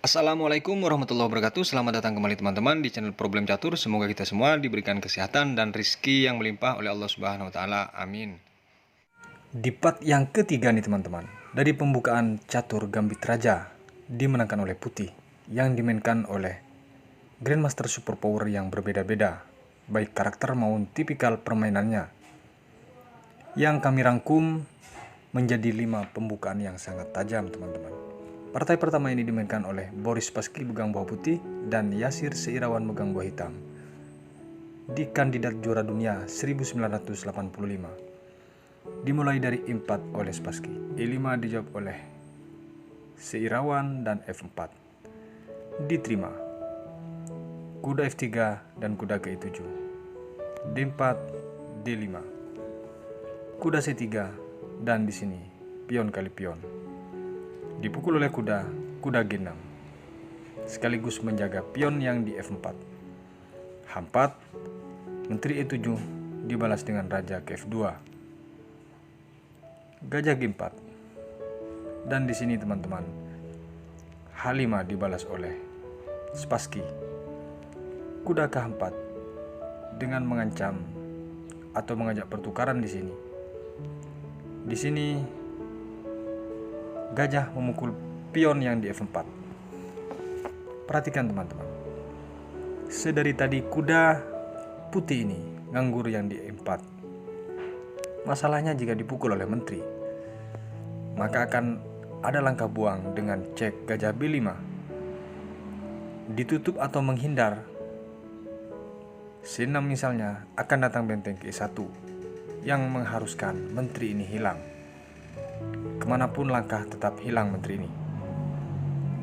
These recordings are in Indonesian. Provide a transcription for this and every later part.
Assalamualaikum warahmatullahi wabarakatuh. Selamat datang kembali teman-teman di channel Problem Catur. Semoga kita semua diberikan kesehatan dan rizki yang melimpah oleh Allah Subhanahu wa taala. Amin. Di part yang ketiga nih teman-teman, dari pembukaan catur Gambit Raja dimenangkan oleh Putih yang dimainkan oleh Grandmaster Superpower yang berbeda-beda, baik karakter maupun tipikal permainannya. Yang kami rangkum menjadi 5 pembukaan yang sangat tajam teman-teman. Partai pertama ini dimainkan oleh Boris Spassky megang buah putih dan Yasir Seirawan megang buah hitam di kandidat juara dunia 1985. Dimulai dari E4 oleh Spassky, E5 dijawab oleh Seirawan dan F4 diterima, kuda F3 dan kuda ke E7, D4, D5, kuda C3 dan di sini pion kali pion dipukul oleh kuda G6 sekaligus menjaga pion yang di F4. H4, menteri E7 dibalas dengan raja ke F2, gajah G4, dan di sini teman-teman H5 dibalas oleh Spassky, kuda K4 dengan mengancam atau mengajak pertukaran di sini. Di sini gajah memukul pion yang di F4. Perhatikan teman-teman, sedari tadi kuda putih ini nganggur yang di E4. Masalahnya jika dipukul oleh menteri, maka akan ada langkah buang dengan cek gajah B5, ditutup atau menghindar. C6 misalnya, akan datang benteng ke E1 yang mengharuskan menteri ini hilang. Kemanapun langkah tetap hilang menteri ini.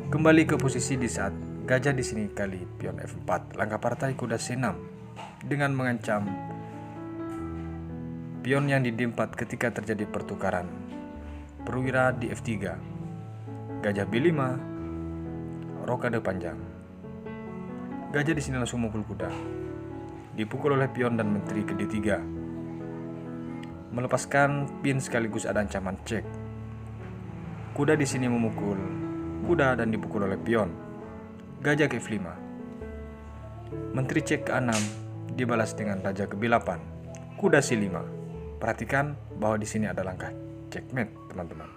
Kembali ke posisi di saat gajah di sini kali pion F4, langkah partai kuda C6 dengan mengancam pion yang di D4 ketika terjadi pertukaran perwira di F3, gajah B5, rokade panjang. Gajah di sini langsung memukul kuda, dipukul oleh pion dan menteri ke D3, melepaskan pin sekaligus ada ancaman cek. Kuda di sini memukul kuda dan dipukul oleh pion. Gajah ke F5. Menteri cek ke 6 dibalas dengan raja ke B8. Kuda C5. Perhatikan bahwa di sini ada langkah checkmate, teman-teman.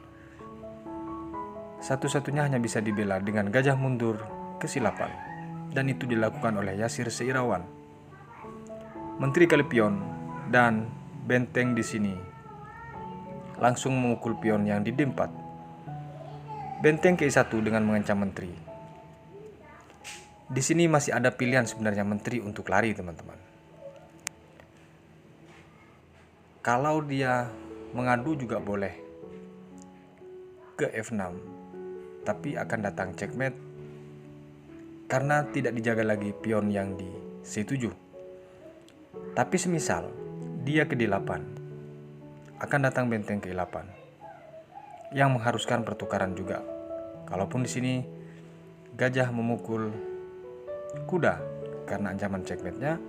Satu-satunya hanya bisa dibela dengan gajah mundur ke C8, dan itu dilakukan oleh Yasir Seirawan. Menteri kali pion dan benteng di sini langsung memukul pion yang di D4. Benteng ke E1 dengan mengancam menteri. Di sini masih ada pilihan sebenarnya menteri untuk lari, teman-teman. Kalau dia mengadu juga boleh ke F6, tapi akan datang checkmate karena tidak dijaga lagi pion yang di C7. Tapi semisal dia ke D8, akan datang benteng ke E8 yang mengharuskan pertukaran juga. Kalaupun di sini gajah memukul kuda karena ancaman checkmate-nya,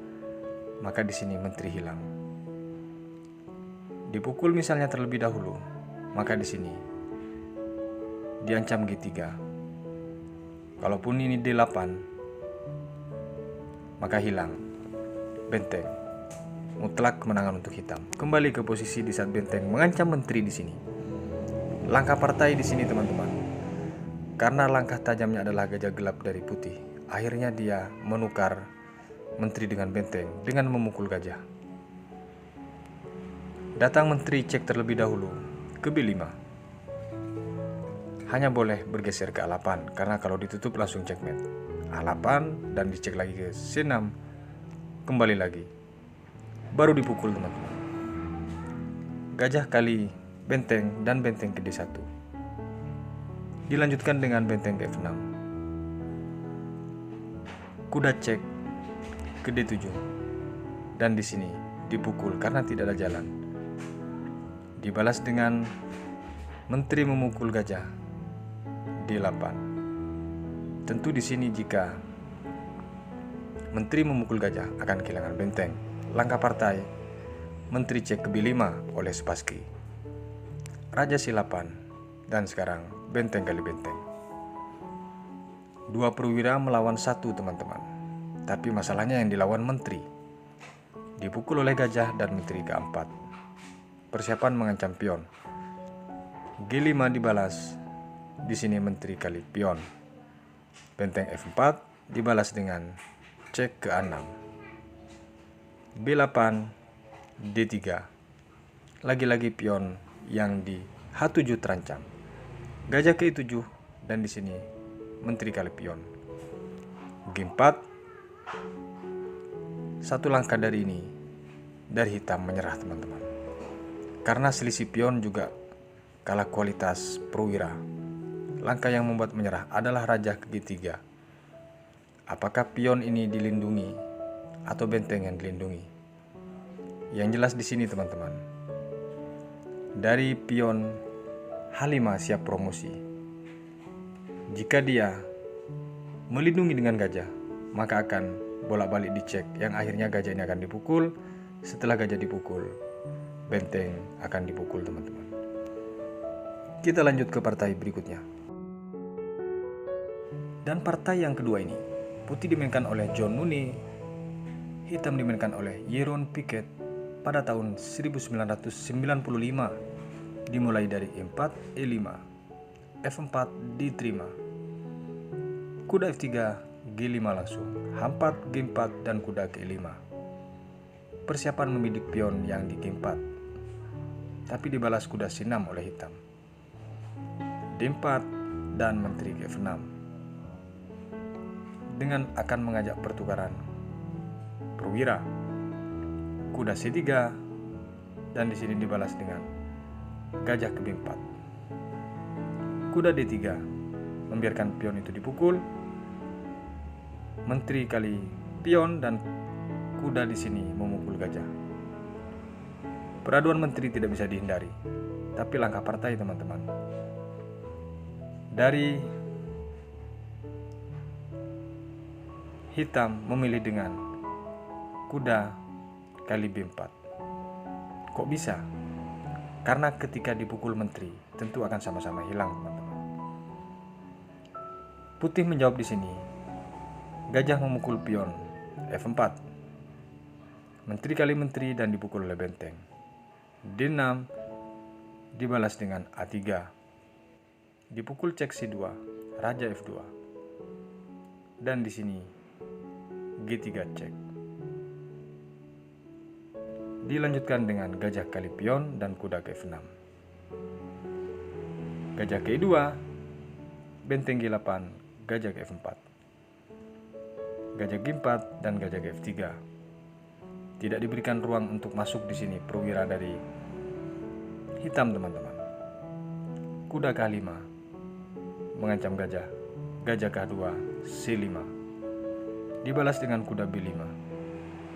maka di sini menteri hilang. Dipukul misalnya terlebih dahulu, maka di sini diancam G3. Kalaupun ini D8, maka hilang benteng. Mutlak kemenangan untuk hitam. Kembali ke posisi di saat benteng mengancam menteri di sini. Langkah partai di sini, teman-teman. Karena langkah tajamnya adalah gajah gelap dari putih, akhirnya dia menukar menteri dengan benteng dengan memukul gajah. Datang menteri cek terlebih dahulu ke B5. Hanya boleh bergeser ke A8 karena kalau ditutup langsung checkmate. A8 dan dicek lagi ke C6, kembali lagi. Baru dipukul, teman-teman. Gajah kali benteng dan benteng ke D1. Dilanjutkan dengan benteng ke F6. Kuda cek ke D7. Dan di sini dipukul karena tidak ada jalan. Dibalas dengan menteri memukul gajah D8. Tentu di sini jika menteri memukul gajah akan kehilangan benteng. Langkah partai menteri cek ke B5 oleh Spassky, raja C8, dan sekarang benteng kali benteng. Dua perwira melawan satu teman-teman. Tapi masalahnya yang dilawan menteri. Dipukul oleh gajah dan menteri keempat. Persiapan mengancam pion. G5 dibalas. Di sini menteri kali pion. Benteng F4 dibalas dengan cek ke 6. B8, D3. Lagi-lagi pion yang di H7 terancam. Gajah ke E7 dan di sini menteri kali pion. G4. Satu langkah dari ini, dari hitam menyerah teman-teman. Karena selisih pion juga kalah kualitas perwira. Langkah yang membuat menyerah adalah raja ke G3. Apakah pion ini dilindungi atau benteng yang dilindungi? Yang jelas di sini teman-teman. Dari pion H5 siap promosi. Jika dia melindungi dengan gajah, maka akan bolak-balik dicek, yang akhirnya gajah ini akan dipukul. Setelah gajah dipukul, benteng akan dipukul teman-teman. Kita lanjut ke partai berikutnya. Dan partai yang kedua ini, putih dimainkan oleh John Nune, hitam dimainkan oleh Jeroen Piket pada tahun 1995. Dimulai dari E4, E5, F4 diterima, kuda F3, G5 langsung, H4, G4 dan kuda ke E5. Persiapan membidik pion yang di G4, tapi dibalas kuda C6 oleh hitam. D4 dan menteri ke F6 dengan akan mengajak pertukaran perwira. Kuda C3 dan di sini dibalas dengan gajah ke B4. Kuda D3 membiarkan pion itu dipukul. Menteri kali pion dan kuda di sini memukul gajah. Peraduan menteri tidak bisa dihindari. Tapi langkah partai teman-teman. Dari hitam memilih dengan kuda kali B4. Kok bisa? Karena ketika dipukul menteri, tentu akan sama-sama hilang teman-teman. Putih menjawab di sini. Gajah memukul pion F4. Menteri kali menteri dan dipukul oleh benteng. D6 dibalas dengan A3. Dipukul cek C2, raja F2. Dan di sini G3 cek. Dilanjutkan dengan gajah kali pion dan kuda ke F6. Gajah ke E2, benteng G8, gajah ke F4. Gajah G4 dan gajah ke F3. Tidak diberikan ruang untuk masuk di sini perwira dari hitam teman-teman. Kuda K5 mengancam gajah. Gajah K2 C5. Dibalas dengan kuda B5.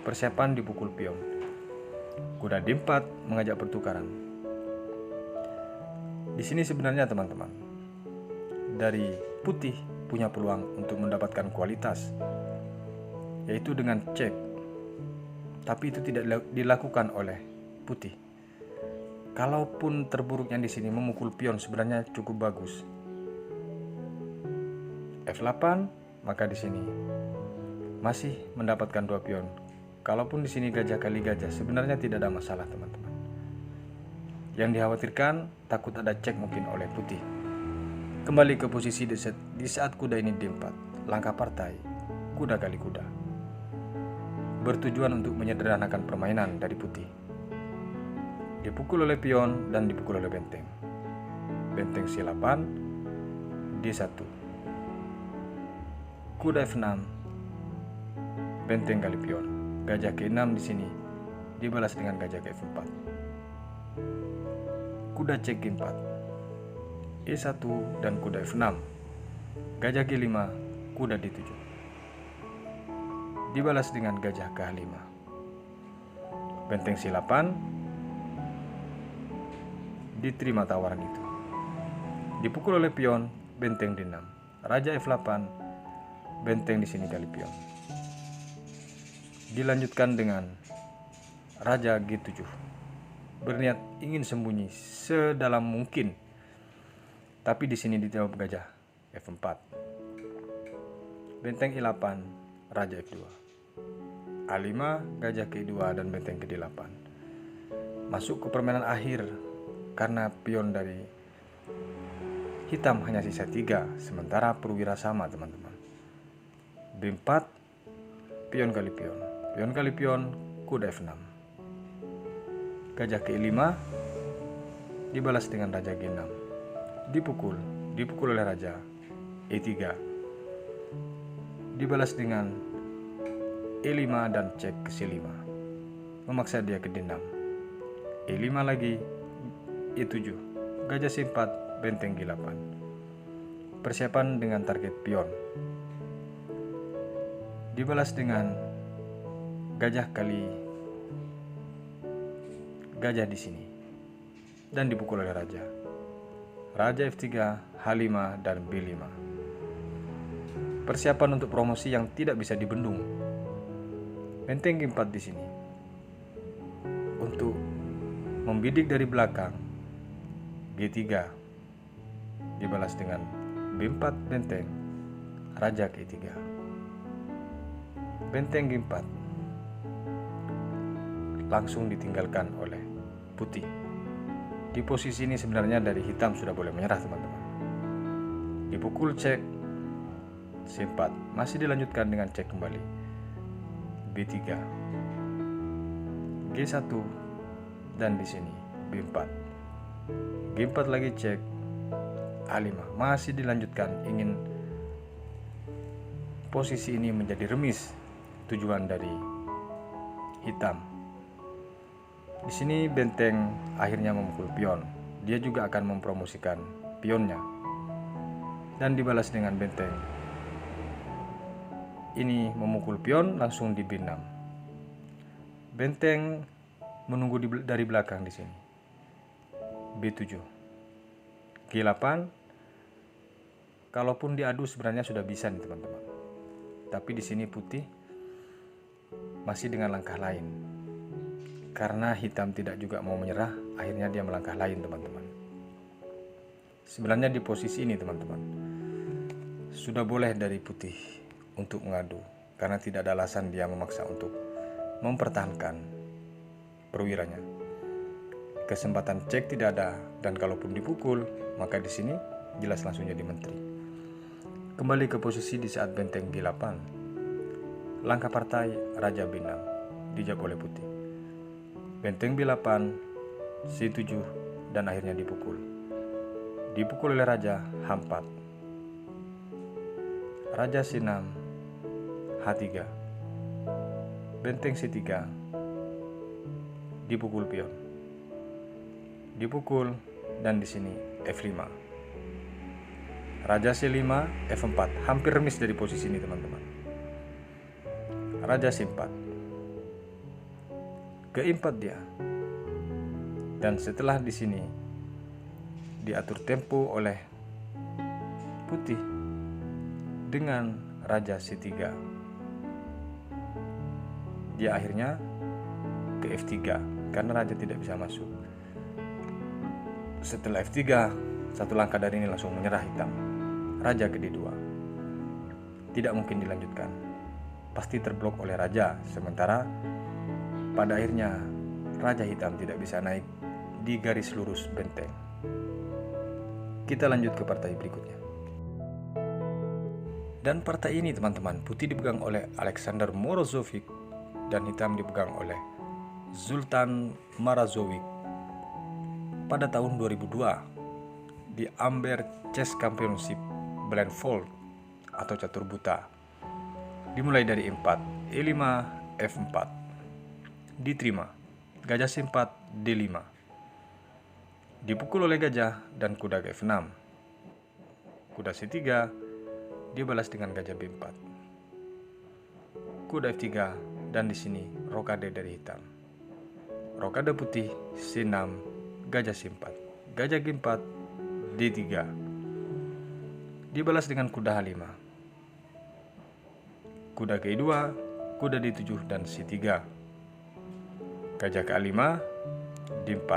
Persiapan dipukul pion. Kuda D4 mengajak pertukaran. Di sini sebenarnya teman-teman, dari putih punya peluang untuk mendapatkan kualitas, yaitu dengan cek. Tapi itu tidak dilakukan oleh putih. Kalaupun terburuknya di sini memukul pion sebenarnya cukup bagus. F8, maka di sini masih mendapatkan 2 pion. Kalaupun di sini gajah kali gajah sebenarnya tidak ada masalah teman-teman. Yang dikhawatirkan takut ada cek mungkin oleh putih. Kembali ke posisi di saat kuda ini D4. Langkah partai kuda kali kuda. Bertujuan untuk menyederhanakan permainan dari putih. Dipukul oleh pion dan dipukul oleh benteng. Benteng C8, D1. Kuda F6, benteng kali pion. Gajah ke-6 di sini dibalas dengan gajah ke F4. Kuda cek G4, E1 dan kuda F6. Gajah G5, kuda D7. Dibalas dengan gajah ke H5. Benteng C8 diterima tawaran itu. Dipukul oleh pion, benteng D6. Raja F8, benteng di sini kali pion. Dilanjutkan dengan raja G7. Berniat ingin sembunyi sedalam mungkin. Tapi di sini dijawab gajah F4. benteng I8, raja F2. A5, gajah ke I2 dan benteng ke D8. Masuk ke permainan akhir karena pion dari hitam hanya sisa 3, sementara perwira sama teman-teman. B4, pion kali pion, kuda F6. Gajah ke I5 dibalas dengan raja G6. Dipukul oleh raja E3. Dibalas dengan E5 dan cek ke C5. Memaksa dia ke D6. E5 lagi, E7. Gajah C4, benteng G8. Persiapan dengan target pion. Dibalas dengan gajah kali gajah di sini dan dipukul oleh raja. Raja F3, H5 dan B5. Persiapan untuk promosi yang tidak bisa dibendung. Benteng G4 di sini untuk membidik dari belakang. G3 dibalas dengan B4 benteng, raja ke E3. Benteng G4 langsung ditinggalkan oleh putih. Di posisi ini sebenarnya dari hitam sudah boleh menyerah teman-teman. Dipukul cek C4, masih dilanjutkan dengan cek kembali. B3, G1 dan di sini B4. G4 lagi cek A5, masih dilanjutkan. Ingin posisi ini menjadi remis tujuan dari hitam. Di sini benteng akhirnya memukul pion. Dia juga akan mempromosikan pionnya dan dibalas dengan benteng ini memukul pion langsung di B6. Benteng menunggu dari belakang di sini. B7, G8. Kalaupun diadu sebenarnya sudah bisa nih teman-teman. Tapi di sini putih masih dengan langkah lain. Karena hitam tidak juga mau menyerah, akhirnya dia melangkah lain teman-teman. Sebenarnya di posisi ini teman-teman sudah boleh dari putih untuk mengadu, karena tidak ada alasan dia memaksa untuk mempertahankan perwiranya. Kesempatan cek tidak ada, dan kalaupun dipukul, maka di sini jelas langsung jadi menteri. Kembali ke posisi di saat benteng G8. Langkah partai raja B6 dijawab oleh putih. Benteng B8, C7 dan akhirnya dipukul. Dipukul oleh raja H4. Raja C6, H3. Benteng C3. Dipukul pion. Dipukul dan di sini F5. Raja C5, F4. Hampir remis dari posisi ini teman-teman. Raja C4. Ke-4 dia. Dan setelah di sini diatur tempo oleh putih dengan raja C3. Dia akhirnya ke F3 karena raja tidak bisa masuk. Setelah F3, satu langkah dari ini langsung menyerah hitam. Raja ke D2. Tidak mungkin dilanjutkan. Pasti terblok oleh raja, sementara pada akhirnya raja hitam tidak bisa naik di garis lurus benteng. Kita lanjut ke partai berikutnya. Dan partai ini teman-teman, putih dipegang oleh Alexander Morozovich dan hitam dipegang oleh Zoltan Marazovic pada tahun 2002 di Amber Chess Championship blindfold atau catur buta. Dimulai dari E4, E5, F4. Diterima, gajah C4, D5. Dipukul oleh gajah dan kuda ke F6. Kuda C3 dibalas dengan gajah B4. Kuda F3 dan di sini rokade dari hitam. Rokade putih C6, gajah C4. Gajah G4, D3. Dibalas dengan kuda H5. Kuda ke-2, kuda D7 dan C3. Gajah ke-5, D4,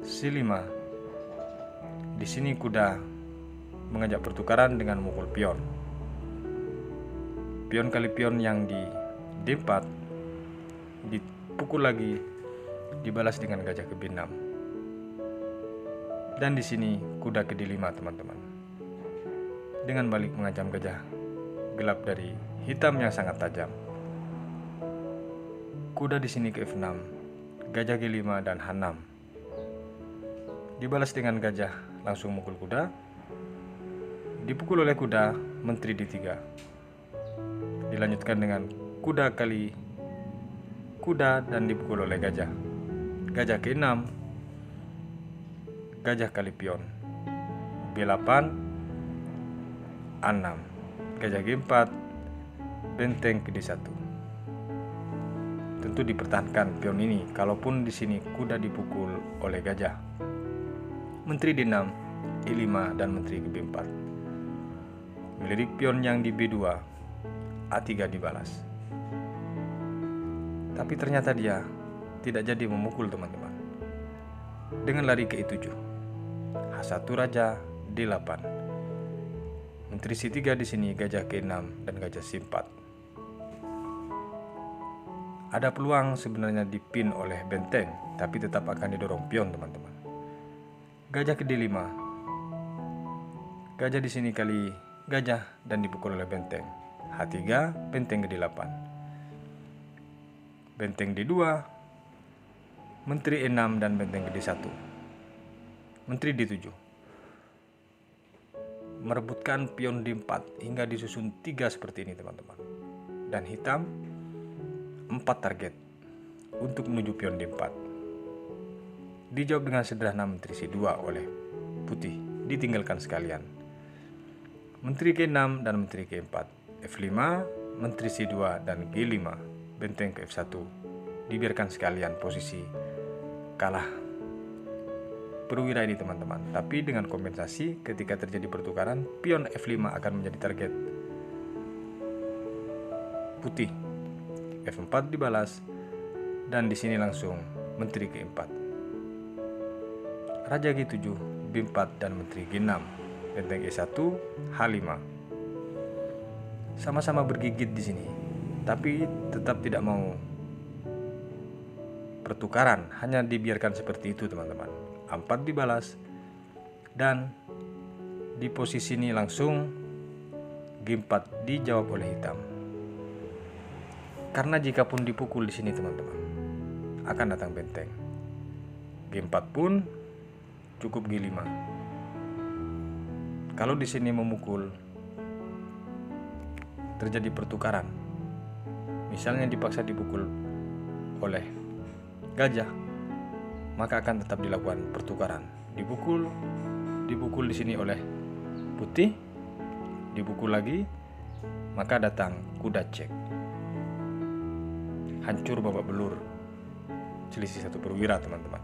C5. Di sini kuda mengajak pertukaran dengan memukul pion. pion kali pion yang di D4 dipukul lagi, dibalas dengan gajah ke B6. Dan di sini kuda ke D5 teman-teman. Dengan balik mengancam gajah gelap dari hitam yang sangat tajam. Kuda di sini ke F6, gajah G5 dan H6. Dibalas dengan gajah langsung mukul kuda. Dipukul oleh kuda, menteri D3. Dilanjutkan dengan kuda kali kuda dan dipukul oleh gajah. Gajah ke-6, gajah kali pion. B8, A6, gajah G4, benteng ke D1. Tentu dipertahankan pion ini, kalaupun di sini kuda dipukul oleh gajah. Menteri D6, E5 dan menteri ke B4. Melirik pion yang di B2, A3 dibalas. Tapi ternyata dia tidak jadi memukul teman-teman. Dengan lari ke E7, H1 raja D8. Menteri C3 di sini gajah ke-6 dan gajah C4. Ada peluang sebenarnya dipin oleh benteng, tapi tetap akan didorong pion teman-teman. Gajah ke D5. Gajah di sini kali gajah dan dipukul oleh benteng. H3, benteng ke D8. Benteng D2, menteri E6 dan benteng ke D1. Menteri D7. Merebutkan pion D4 hingga disusun 3 seperti ini teman-teman. Dan hitam 4 target untuk menuju pion D4. Dijawab dengan sederhana menteri C2 oleh putih, ditinggalkan sekalian. Menteri K6 dan menteri K4. F5, menteri C2 dan G5, benteng ke F1. Dibiarkan sekalian posisi kalah perwira ini teman-teman. Tapi dengan kompensasi ketika terjadi pertukaran, pion F5 akan menjadi target putih. F4 dibalas dan di sini langsung menteri G4. Raja G7, B4 dan menteri G6. Benteng E1, H5. Sama-sama bergigit di sini, tapi tetap tidak mau pertukaran, hanya dibiarkan seperti itu teman-teman. A4 dibalas dan di posisi ini langsung G4 dijawab oleh hitam. Karena jika pun dipukul di sini teman-teman, akan datang benteng. G4 pun cukup G5. Kalau di sini memukul, terjadi pertukaran. Misalnya dipaksa dipukul oleh gajah, maka akan tetap dilakukan pertukaran. Dipukul di sini oleh putih, dipukul lagi, maka datang kuda cek. Hancur babak belur, selisih 1 perwira teman-teman.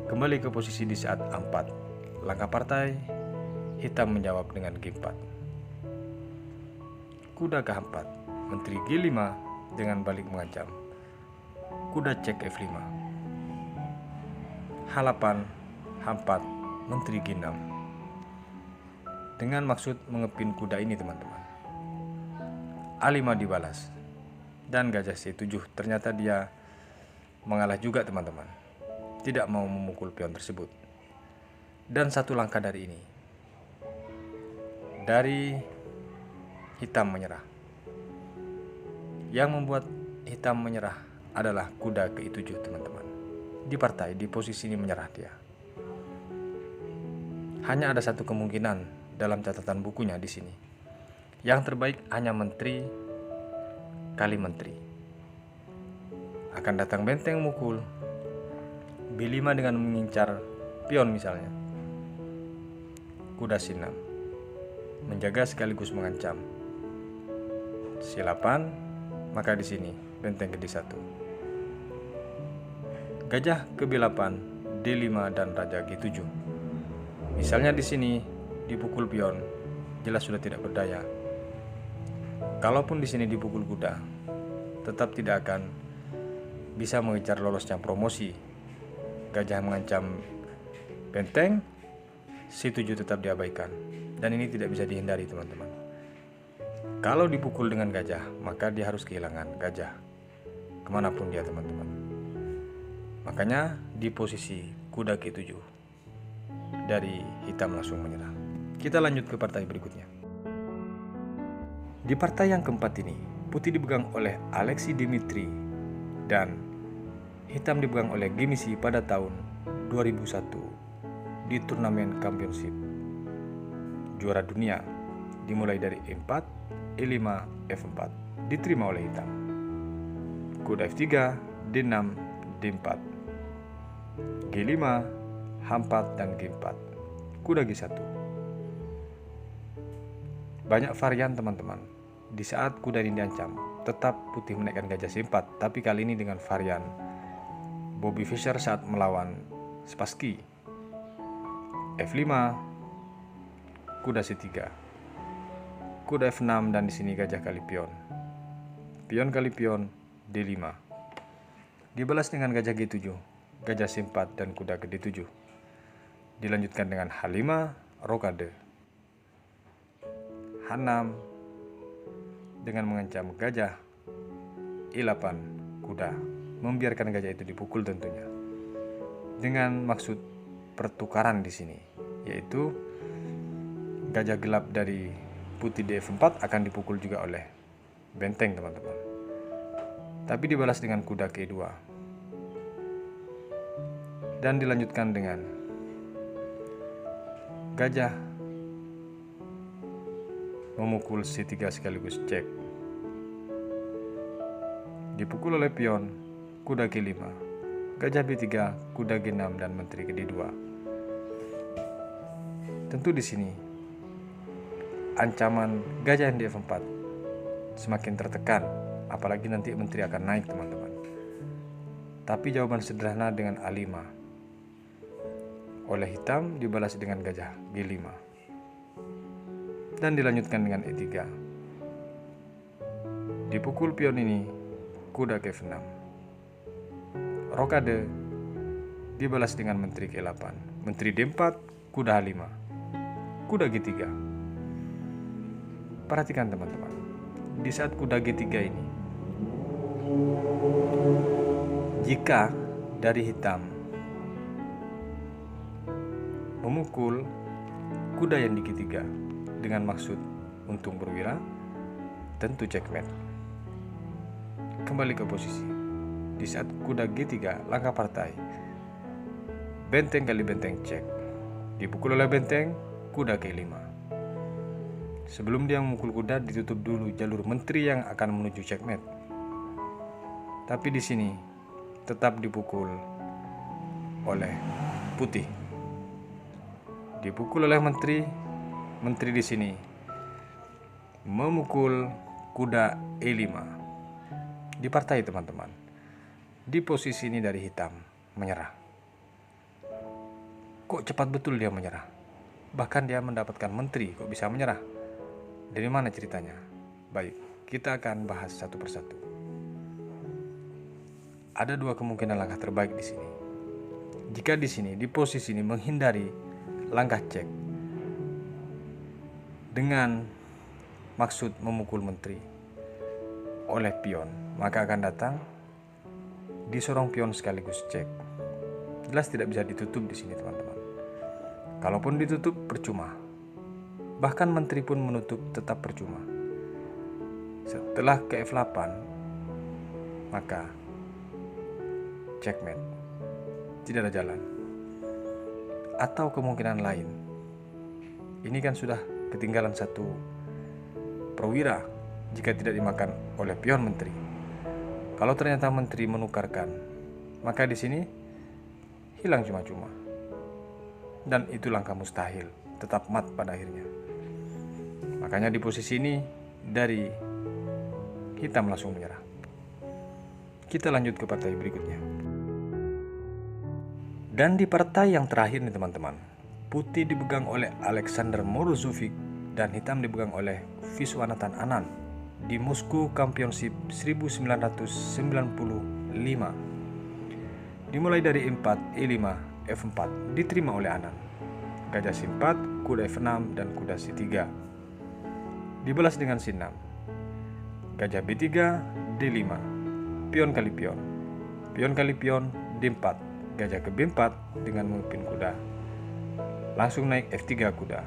Kembali ke posisi di saat A4. Langkah partai, hitam menjawab dengan G4. Kuda ke H4, menteri G5 dengan balik mengancam. Kuda cek F5. H8, H4, menteri G6. Dengan maksud mengepin kuda ini teman-teman. A5 dibalas. Dan gajah C7 ternyata dia mengalah juga teman-teman. Tidak mau memukul pion tersebut. Dan satu langkah dari ini, dari hitam menyerah. Yang membuat hitam menyerah adalah kuda ke I7 teman-teman. Di partai, di posisi ini menyerah dia. Hanya ada satu kemungkinan dalam catatan bukunya di sini. Yang terbaik hanya menteri kali menteri. Akan datang benteng mukul. B5 dengan mengincar pion misalnya. Kuda C6. Menjaga sekaligus mengancam. C8, maka di sini benteng ke D1. Gajah ke B8, D5 dan raja G7. Misalnya di sini dipukul pion, jelas sudah tidak berdaya. Kalaupun di sini dipukul kuda, tetap tidak akan bisa mengejar lolosnya promosi. Gajah mengancam benteng, C7 tetap diabaikan. Dan ini tidak bisa dihindari teman-teman. Kalau dipukul dengan gajah, maka dia harus kehilangan gajah kemanapun dia teman-teman. Makanya di posisi kuda G7 dari hitam langsung menyerah. Kita lanjut ke partai berikutnya. Di partai yang keempat ini, putih dipegang oleh Alexei Dimitri dan hitam dipegang oleh Gemisi pada tahun 2001 di turnamen championship juara dunia, dimulai dari E4, E5, F4 diterima oleh hitam. Kuda F3, D6, D4, G5, H4 dan G4, kuda G1. Banyak varian teman-teman. Di saat kuda ini diancam, tetap putih menaikkan gajah C4, tapi kali ini dengan varian Bobby Fischer saat melawan Spassky. F5, kuda C3, kuda F6 dan di sini gajah kali pion. Pion kali pion D5. Dibalas dengan gajah G7, gajah C4 dan kuda ke D7. Dilanjutkan dengan H5, rokade. H6 dengan mengancam gajah E8, kuda, membiarkan gajah itu dipukul tentunya. Dengan maksud pertukaran di sini, yaitu gajah gelap dari putih D4 akan dipukul juga oleh benteng teman-teman. Tapi dibalas dengan kuda K2. Dan dilanjutkan dengan gajah memukul C3 sekaligus cek. Dipukul oleh pion, kuda G5, gajah B3, kuda G6 dan menteri ke D2. Tentu di sini ancaman gajah yang di F4 semakin tertekan, apalagi nanti menteri akan naik teman-teman. Tapi jawaban sederhana dengan A5 oleh hitam dibalas dengan gajah G5 dan dilanjutkan dengan E3. Dipukul pion ini, kuda ke F6, rokade dibalas dengan menteri ke 8, menteri D4, kuda H5, kuda G3. Perhatikan teman-teman, di saat kuda G3 ini, jika dari hitam memukul kuda yang di G3 dengan maksud untung berwira, tentu checkmate. Kembali ke posisi. Di saat kuda G3 langkah partai, benteng kali benteng cek. Dipukul oleh benteng, kuda K5. Sebelum dia memukul kuda, ditutup dulu jalur menteri yang akan menuju checkmate. Tapi di sini tetap dipukul oleh putih. Dipukul oleh menteri di sini memukul kuda E5. Di partai teman-teman, di posisi ini dari hitam menyerah. Kok cepat betul dia menyerah? Bahkan dia mendapatkan menteri, kok bisa menyerah? Dari mana ceritanya? Baik, kita akan bahas satu persatu. Ada dua kemungkinan langkah terbaik di sini. Jika di sini, di posisi ini menghindari langkah cek dengan maksud memukul menteri oleh pion, maka akan datang disorong pion sekaligus cek. Jelas tidak bisa ditutup di sini teman-teman. Kalaupun ditutup percuma. Bahkan menteri pun menutup tetap percuma. Setelah ke F8, maka checkmate. Tidak ada jalan. Atau kemungkinan lain. Ini kan sudah ketinggalan satu perwira jika tidak dimakan oleh pion menteri. Kalau ternyata menteri menukarkan, maka di sini hilang cuma-cuma. Dan itu langkah mustahil, tetap mat pada akhirnya. Makanya di posisi ini dari hitam langsung menyerah. Kita lanjut ke partai berikutnya. Dan di partai yang terakhir nih teman-teman, putih dipegang oleh Alexander Morozovich dan hitam dipegang oleh Viswanathan Anand di Moscow Championship 1995. Dimulai dari E4, E5, F4 diterima oleh Anand. Gajah C4, kuda F6 dan kuda C3. Dibalas dengan C6, gajah B3, D5, pion kali pion, pion kali pion, D4, gajah ke B4 dengan memimpin kuda. Langsung naik F3 kuda,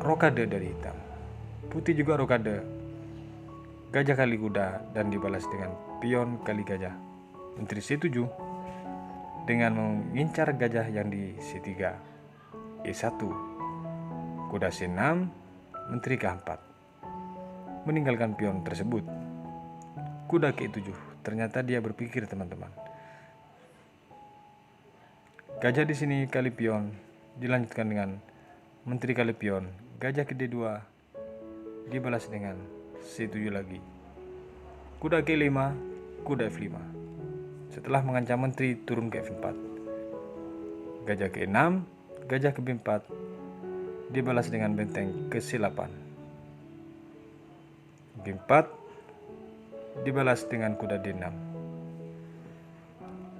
rokade dari hitam. Putih juga rokade, gajah kali kuda dan dibalas dengan pion kali gajah. Menteri C7 dengan mengincar gajah yang di C3, E1, kuda C6, menteri ke4, meninggalkan pion tersebut. Kuda ke 7, ternyata dia berpikir teman-teman. Gajah di sini kali pion, dilanjutkan dengan menteri kali pion, gajah ke D2, dibalas dengan C7 lagi. Kuda ke 5, kuda F5. Setelah mengancam menteri, turun ke F4. Gajah ke 6, gajah ke B4, dibalas dengan benteng ke C8. G4 dibalas dengan kuda D6.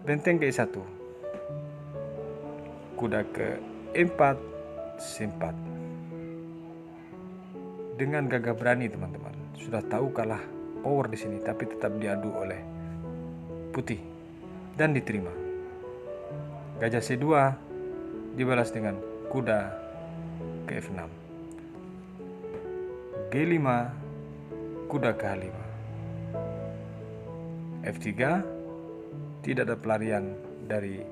Benteng ke E1. Kuda ke E4, C4. Dengan gagah berani teman-teman. Sudah tahu kalah power di sini, tapi tetap diadu oleh putih dan diterima. Gajah C2 dibalas dengan kuda ke F6. G5, kuda ke H5. F3, tidak ada pelarian dari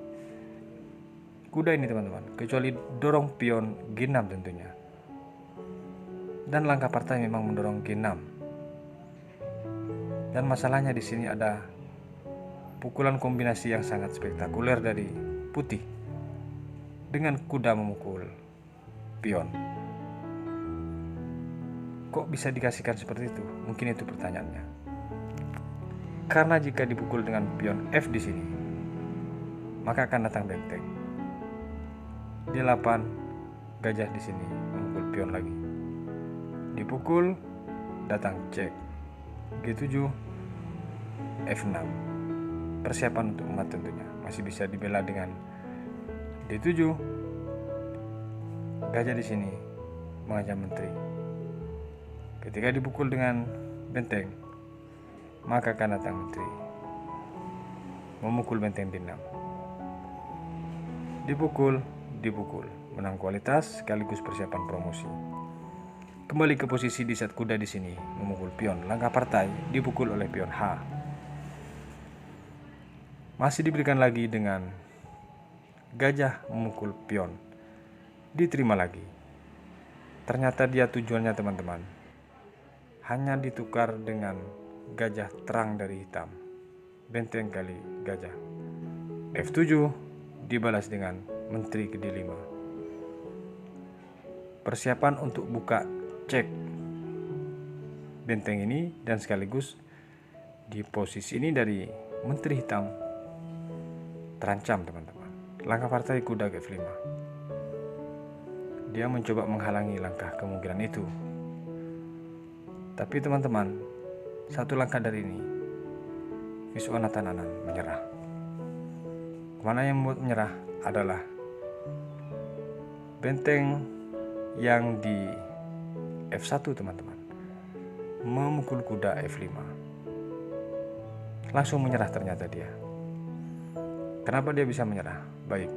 kuda ini teman-teman, kecuali dorong pion G6 tentunya. Dan langkah partai memang mendorong G6. Dan masalahnya di sini ada pukulan kombinasi yang sangat spektakuler dari putih dengan kuda memukul pion. Kok bisa dikasihkan seperti itu? Mungkin itu pertanyaannya. Karena jika dipukul dengan pion F di sini, maka akan datang benteng. D8, gajah di sini memukul pion lagi. Dipukul, datang cek. G7, F6. Persiapan untuk emat tentunya. Masih bisa dibela dengan D7. Gajah di sini mengancam menteri. Ketika dipukul dengan benteng, maka akan datang menteri memukul benteng D6. Dipukul, menang kualitas sekaligus persiapan promosi. Kembali ke posisi di saat kuda di sini memukul pion. Langkah partai dipukul oleh pion H. Masih diberikan lagi dengan gajah memukul pion. Diterima lagi. Ternyata dia tujuannya teman-teman hanya ditukar dengan gajah terang dari hitam. Benteng kali gajah. F7 dibalas dengan menteri ke D5. Persiapan untuk buka cek benteng ini dan sekaligus di posisi ini dari menteri hitam terancam teman-teman. Langkah partai kuda ke F5. Dia mencoba menghalangi langkah kemungkinan itu. Tapi teman-teman, satu langkah dari ini Viswanathan Anand menyerah. Mana yang membuat menyerah adalah benteng yang di F1 teman-teman memukul kuda F5. Langsung menyerah ternyata dia. Kenapa dia bisa menyerah? Baik,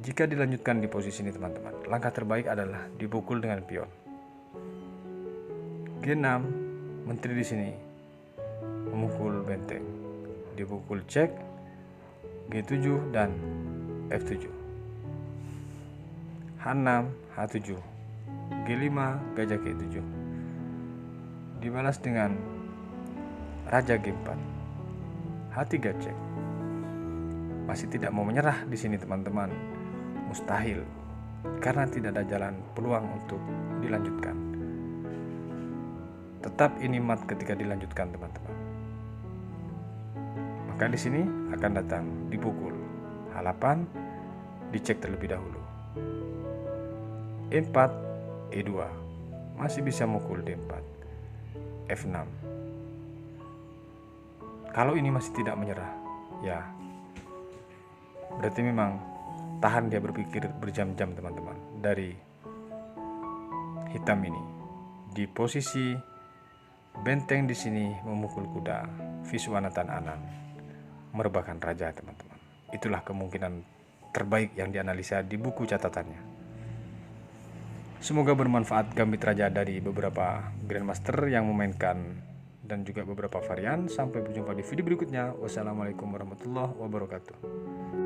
jika dilanjutkan di posisi ini teman-teman, langkah terbaik adalah dipukul dengan pion. G6, menteri di sini memukul benteng. Dipukul cek, G7 dan F7. H6, H7, G5, gajah G7. Dibalas dengan raja G4. H3 cek. Masih tidak mau menyerah di sini teman-teman. Mustahil, karena tidak ada jalan peluang untuk dilanjutkan. Tetap ini mat ketika dilanjutkan teman-teman. Maka di sini akan datang dipukul. H8 dicek terlebih dahulu. E4, E2 masih bisa mukul D4. F6. Kalau ini masih tidak menyerah, ya berarti memang tahan dia berpikir berjam-jam teman-teman dari hitam ini di posisi Benteng di sini memukul kuda, Viswanathan Anand merebahkan raja, teman-teman. Itulah kemungkinan terbaik yang dianalisa di buku catatannya. Semoga bermanfaat gambit raja dari beberapa grandmaster yang memainkan dan juga beberapa varian. Sampai berjumpa di video berikutnya. Wassalamualaikum warahmatullahi wabarakatuh.